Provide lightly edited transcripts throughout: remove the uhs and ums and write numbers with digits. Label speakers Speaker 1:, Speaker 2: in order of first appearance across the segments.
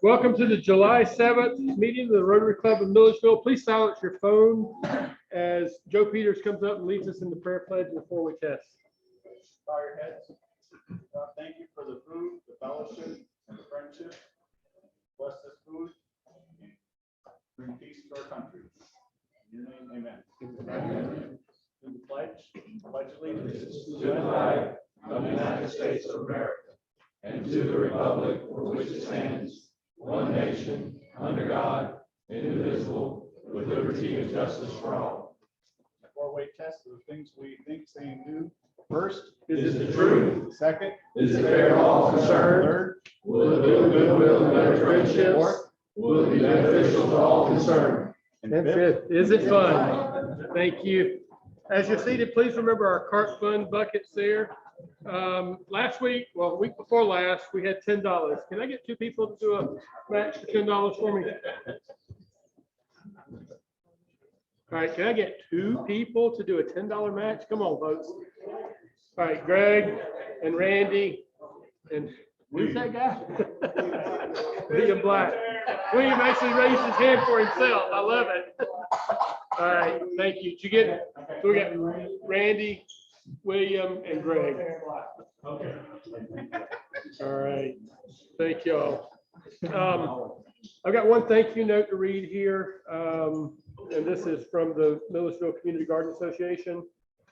Speaker 1: Welcome to the July 7th meeting of the Rotary Club of Milledgeville. Please silence your phone as Joe Peters comes up and leads us in the prayer pledge before we test.
Speaker 2: Bow your heads. God, thank you for the food, the fellowship, and the friendship. Bless this food and bring peace to our country. In your name, amen. To the pledge allegiance
Speaker 3: to the flag of the United States of America and to the republic for which it stands, one nation, under God, indivisible, with liberty and justice for all.
Speaker 2: Before we test the things we think, say, and do. First,
Speaker 3: Is it the truth?
Speaker 2: Second,
Speaker 3: Is it fair to all concerned?
Speaker 2: third,
Speaker 3: Will it build goodwill and better friendships? Will it be beneficial to all concerned?
Speaker 2: and
Speaker 1: And
Speaker 2: fifth.
Speaker 1: fifth, is it fun? Thank you. As you're seated, please remember our cart fund buckets there. Last week, well, the week before last, we had $10. Can I get two people to do a match for $10 for me? All right, can I get two people to do a $10 match? Come on, folks. All right, Greg and Randy and who's that guy? William Black. William actually raised his hand for himself. I love it. All right, thank you. Did you get it? So we got Randy, William, and Greg.
Speaker 2: Okay.
Speaker 1: All right, thank y'all. I've got one thank you note to read here, and this is from the Milledgeville Community Garden Association.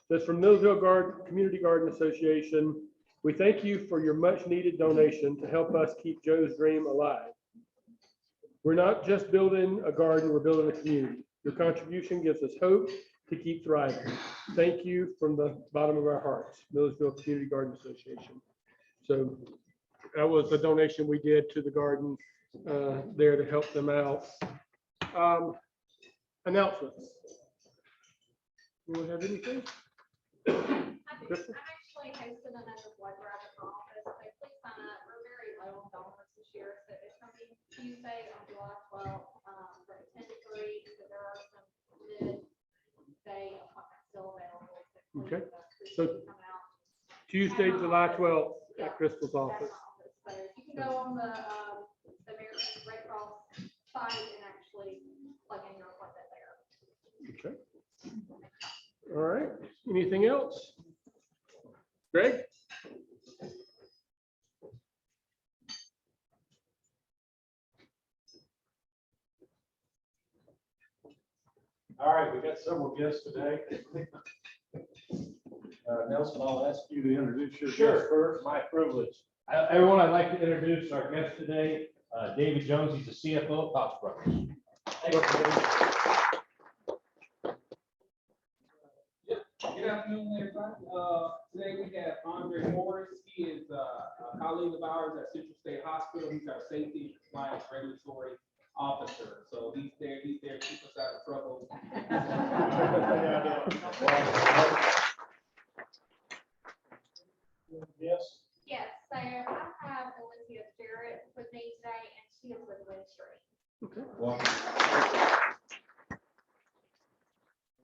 Speaker 1: This is from Milledgeville Community Garden Association. We thank you for your much needed donation to help us keep Joe's dream alive. We're not just building a garden, we're building a community. Your contribution gives us hope to keep thriving. Thank you from the bottom of our hearts, Milledgeville Community Garden Association. So that was the donation we did to the garden there to help them out. Announcements. Anyone have anything?
Speaker 4: I'm actually hosting another blood drive at the office, so please sign up. We're very low on donors this year, so it's going to be Tuesday on July 12th from 10 to 3. So there are some midday appointments still available. So
Speaker 1: Okay.
Speaker 4: please,
Speaker 1: So
Speaker 4: come out.
Speaker 1: Tuesday, July 12th at Crystal's office.
Speaker 4: So you can go on the American Red Cross site and actually plug in your appointment there.
Speaker 1: Okay. All right. Anything else? Greg?
Speaker 2: All right, we got several guests today. Nelson, I'll ask you to introduce your guest first.
Speaker 5: My privilege. Everyone, I'd like to introduce our guest today, David Jones. He's the CFO of Cox Brothers.
Speaker 6: Good afternoon, everybody. Today we have Andre Morris. He is a colleague of ours at Central State Hospital. He's our safety and compliance regulatory officer. So he's there to keep us out of trouble.
Speaker 2: Yes.
Speaker 4: Yes, so I have Elizabeth Jarrett with me today, and she is with Ministry.
Speaker 2: Welcome.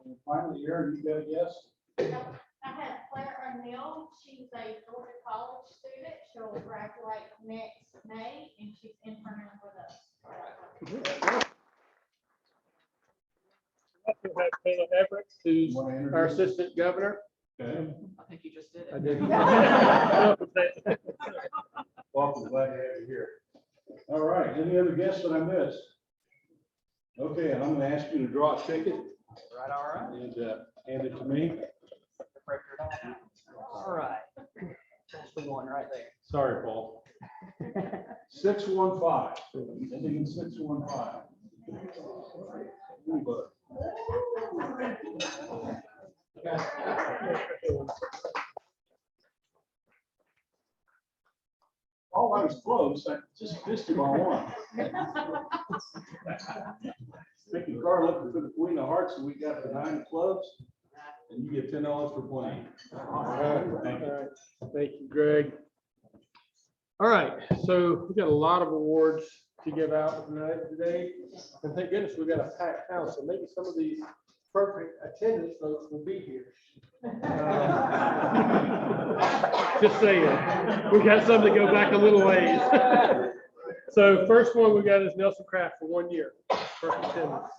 Speaker 2: And finally, Aaron, you got a guess?
Speaker 7: I have Claire O'Neill. She's a Georgia College student. She'll graduate next May, and she's interning with us.
Speaker 1: We have Caleb Everett, who's
Speaker 2: Want to introduce?
Speaker 1: our assistant governor.
Speaker 2: Okay.
Speaker 6: I think you just did
Speaker 1: I
Speaker 6: it.
Speaker 1: did.
Speaker 2: Welcome, glad to have you here. All right, any other guests that I missed? Okay, and I'm gonna ask you to draw a ticket
Speaker 6: Right, all right.
Speaker 2: and hand it to me.
Speaker 6: All right. That's the one right there.
Speaker 2: Sorry, Paul. 615, ending in 615. Ooh, bud. Oh, I was close. I just missed him on one. Thinking Carl looking for the Queen of Hearts, and we got the 9 clubs, and you get $10 for playing. Thank you.
Speaker 1: All right. Thank you, Greg. All right, so we got a lot of awards to give out tonight today. And thank goodness we got a packed house, so maybe some of these perfect attendance folks will be here. Just saying, we got some to go back a little ways. So first one we got is Nelson Craft for 1 year. Perfect attendance.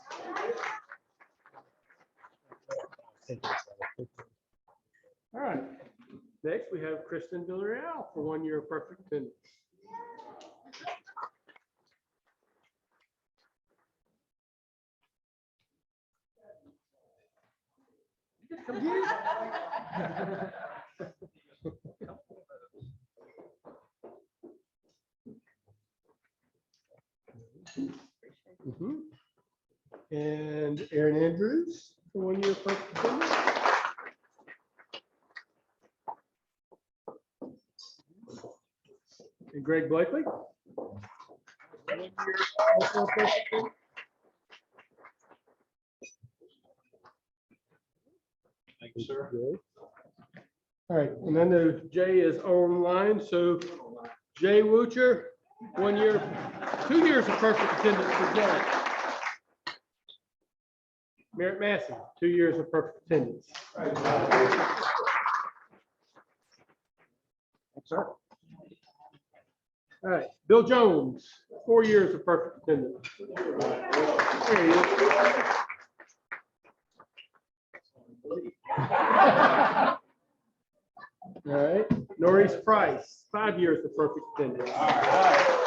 Speaker 1: All right. Next, we have Kristen Villarreal for 1 year of perfect attendance. Come here. Mhm. And Aaron Andrews for 1 year of perfect attendance. And Greg Blakely. 1 year also of perfect attendance.
Speaker 2: Thank you, sir.
Speaker 1: Good. All right, and I know Jay is online, so Jay Woocher, 1 year, 2 years of perfect attendance for Jay. Merritt Massey, 2 years of perfect attendance.
Speaker 2: Thanks, sir.
Speaker 1: All right, Bill Jones, 4 years of perfect attendance. There he is. All right, Norris Price, 5 years of perfect attendance.
Speaker 2: All right.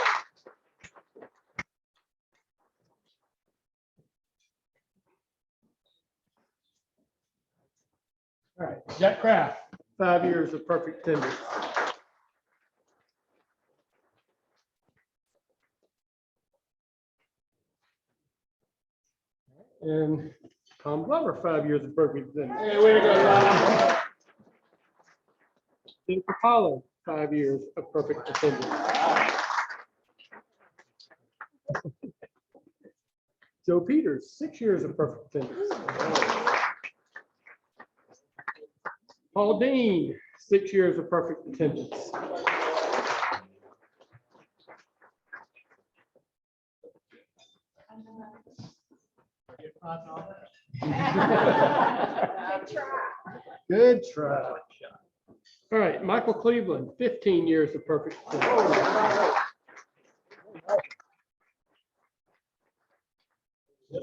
Speaker 1: All right, Jack Kraft, 5 years of perfect attendance. And Tom Glover, 5 years of perfect attendance.
Speaker 5: Hey, way to go, Tom.
Speaker 1: Jennifer Holland, 5 years of perfect attendance. Joe Peters, 6 years of perfect attendance. Paul Dean, 6 years of perfect attendance. Good try. All right, Michael Cleveland, 15 years of perfect attendance.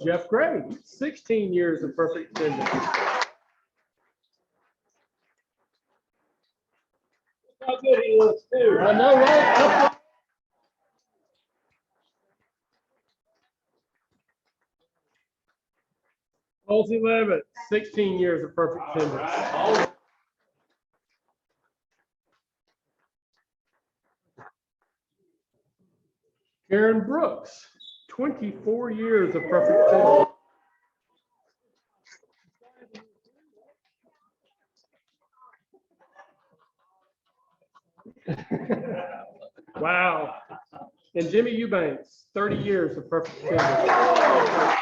Speaker 1: Jeff Gray, 16 years of perfect attendance.
Speaker 5: How good he looks too.
Speaker 1: I know, right? Halsey Levitt, 16 years of perfect attendance. Karen Brooks, 24 years of perfect attendance. Wow. And Jimmy Eubanks, 30 years of perfect attendance.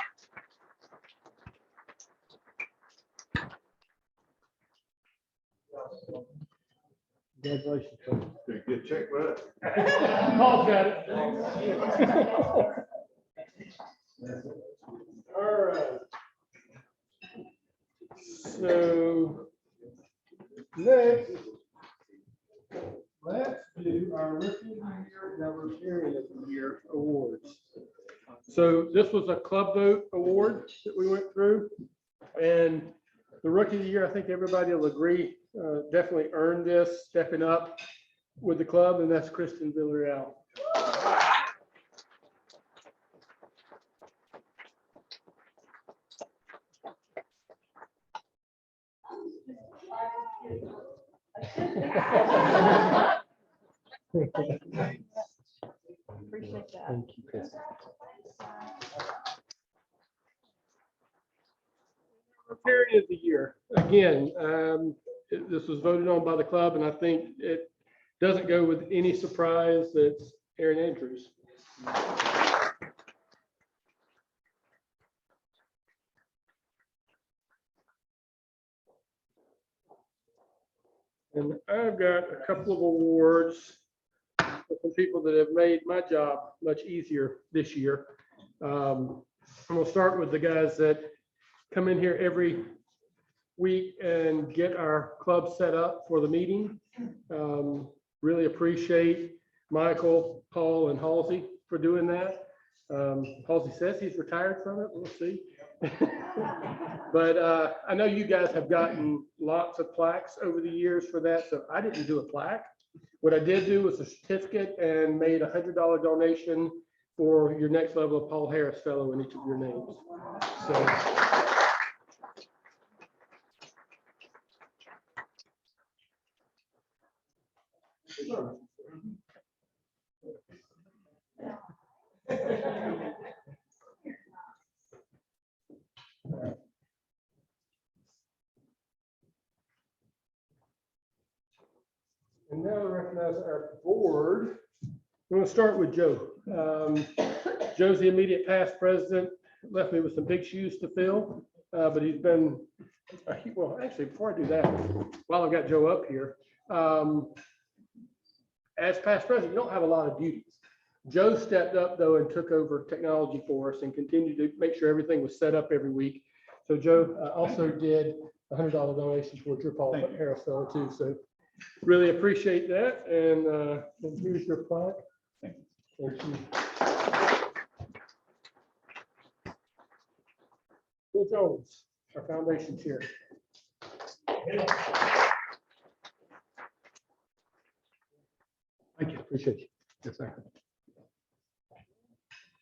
Speaker 1: Congratulations. Coach.
Speaker 2: Did you get a check with it?
Speaker 1: Paul's got it. All right. So next, let's do our Rookie of the Year, Veteran of the Year awards. So this was a club vote award that we went through, and the Rookie of the Year, I think everybody will agree, definitely earned this, stepping up with the club, and that's Kristen Villarreal.
Speaker 7: Appreciate that.
Speaker 1: Thank you, Kristen. Rotary of the Year, again, this was voted on by the club, and I think it doesn't go with any surprise that's Aaron Andrews. And I've got a couple of awards for some people that have made my job much easier this year. I'm gonna start with the guys that come in here every week and get our club set up for the meeting. Really appreciate Michael, Paul, and Halsey for doing that. Halsey says he's retired from it. We'll see. But I know you guys have gotten lots of plaques over the years for that, so I didn't do a plaque. What I did do was a certificate and made a $100 donation for your next level of Paul Harris Fellow in each of your names. So. And now to recognize our board. I'm going to start with Joe. Joe's the immediate past president, left me with some big shoes to fill, but he's been, well, actually, before I do that, while I've got Joe up here, as past president, you don't have a lot of duties. Joe stepped up, though, and took over technology for us and continued to make sure everything was set up every week. So Joe also did a $100 donation towards your Paul Harris Fellow, too. So really appreciate that. And here's your plaque. Thank you. Bill Jones, our foundation chair. Thank you. Appreciate you. Yes, sir.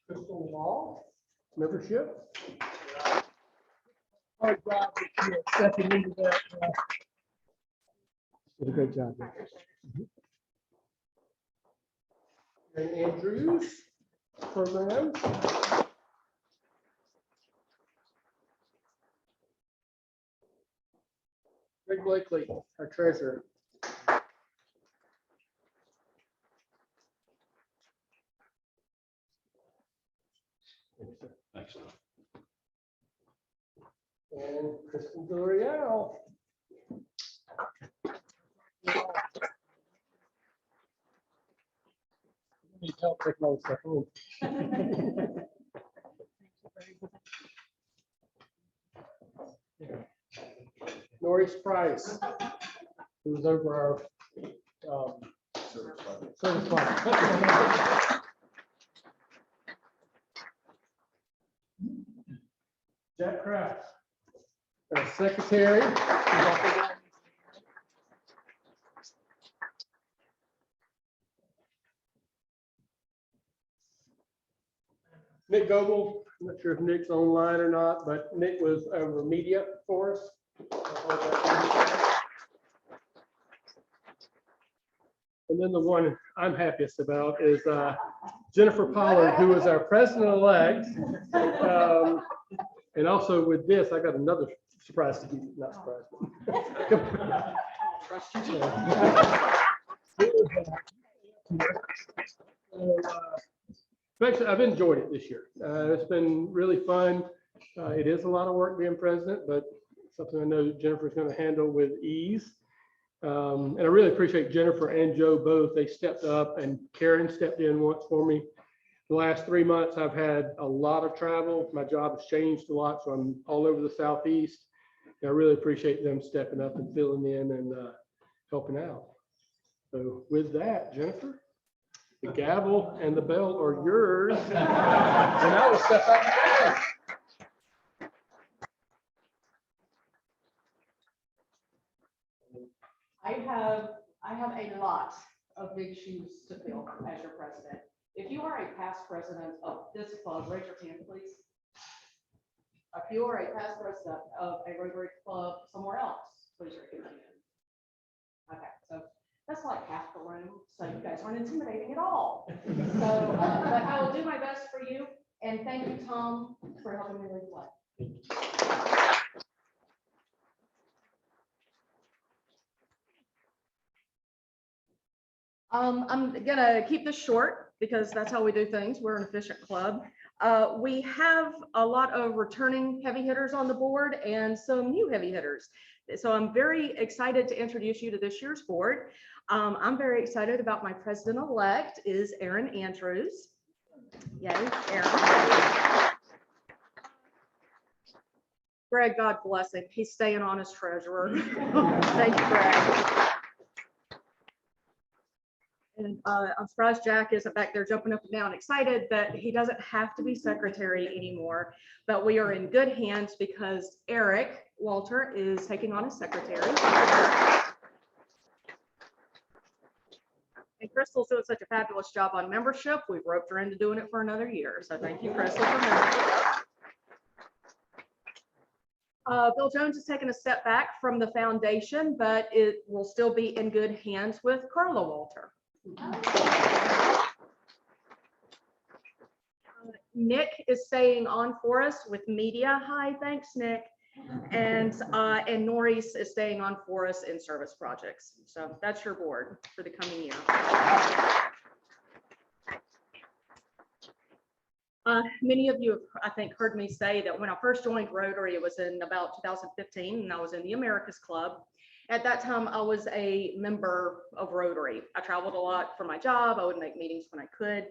Speaker 1: Crystal Law, membership. Hard job this year, stepping into that. Did a great job there. And Andrews program. Greg Blakely, our treasurer.
Speaker 3: Thanks.
Speaker 1: And Kristen Villarreal. Need help taking all this stuff home. Norris Price, who was over our service fund. Jack Kraft, our secretary. Nick Goebel, I'm not sure if Nick's online or not, but Nick was over media for us. And then the one I'm happiest about is Jennifer Pollard, who is our president-elect. And also with this, I got another surprise to you, not surprise. Actually, I've enjoyed it this year. It's been really fun. It is a lot of work being president, but something I know Jennifer's going to handle with ease. And I really appreciate Jennifer and Joe both. They stepped up, and Karen stepped in once for me. The last 3 months, I've had a lot of travel. My job has changed a lot, so I'm all over the Southeast. And I really appreciate them stepping up and filling in and helping out. So with that, Jennifer, the gavel and the bell are yours. And I will step out.
Speaker 8: I have a lot of big shoes to fill as your president. If you are a past president of this club, raise your hand, please. If you are a past president of a Rotary club somewhere else, please raise your hand. Okay, so that's like half the room, so you guys aren't intimidating at all. So, but I will do my best for you, and thank you, Tom, for helping me lead the way. I'm gonna keep this short because that's how we do things. We're an efficient club. We have a lot of returning heavy hitters on the board and some new heavy hitters. So I'm very excited to introduce you to this year's board. I'm very excited about my president-elect is Aaron Andrews. Yay, Aaron. Greg, God bless him. He's staying on as treasurer. Thank you, Greg. And I'm surprised Jack isn't back there jumping up and down, excited that he doesn't have to be secretary anymore. But we are in good hands because Eric Walter is taking on as secretary. And Crystal's doing such a fabulous job on membership. We've roped her into doing it for another year. So thank you, Crystal, for membership. Bill Jones has taken a step back from the foundation, but it will still be in good hands with Carla Walter. Nick is staying on for us with media. Hi, thanks, Nick. And Norris is staying on for us in service projects. So that's your board for the coming year. Many of you have, I think, heard me say that when I first joined Rotary, it was in about 2015, and I was in the Americas Club. At that time, I was a member of Rotary. I traveled a lot for my job. I would make meetings when I could.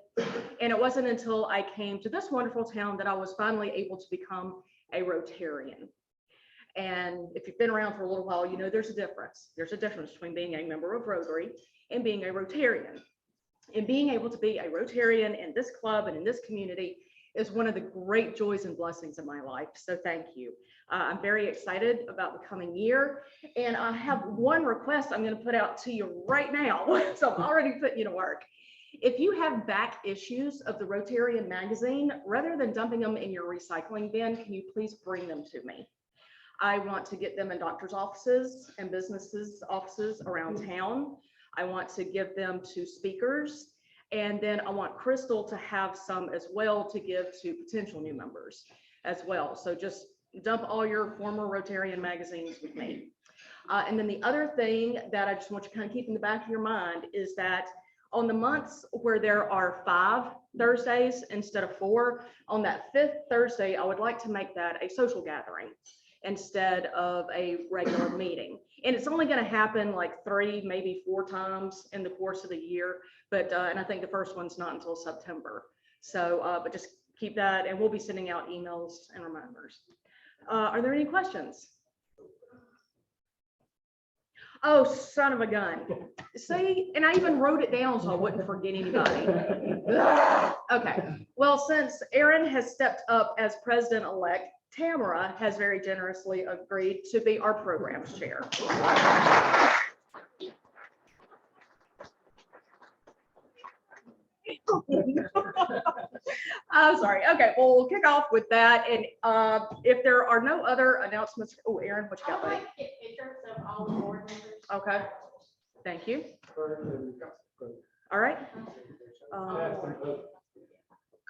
Speaker 8: And it wasn't until I came to this wonderful town that I was finally able to become a Rotarian. And if you've been around for a little while, you know there's a difference. There's a difference between being a member of Rotary and being a Rotarian. And being able to be a Rotarian in this club and in this community is one of the great joys and blessings of my life. So thank you. I'm very excited about the coming year. And I have one request I'm going to put out to you right now. So I'm already putting you to work. If you have back issues of the Rotarian magazine, rather than dumping them in your recycling bin, can you please bring them to me? I want to get them in doctors' offices and businesses' offices around town. I want to give them to speakers. And then I want Crystal to have some as well to give to potential new members as well. So just dump all your former Rotarian magazines with me. And then the other thing that I just want you to kind of keep in the back of your mind is that on the months where there are 5 Thursdays instead of 4, on that 5th Thursday, I would like to make that a social gathering instead of a regular meeting. And it's only going to happen like 3, maybe 4 times in the course of the year. But, and I think the first one's not until September. So, but just keep that, and we'll be sending out emails and reminders. Are there any questions? Oh, son of a gun. See, and I even wrote it down so I wouldn't forget anybody. Okay, well, since Aaron has stepped up as president-elect, Tamara has very generously agreed to be our programs chair. I'm sorry. Okay, well, we'll kick off with that. And if there are no other announcements, oh, Aaron, what you got?
Speaker 7: I'd like to get pictures of all the board members.
Speaker 8: Okay, thank you. All right.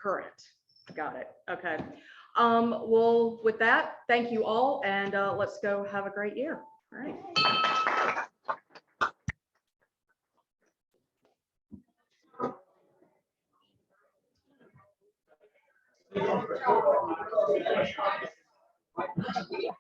Speaker 8: Current, got it. Okay. Well, with that, thank you all, and let's go have a great year. All right.
Speaker 3: Yeah.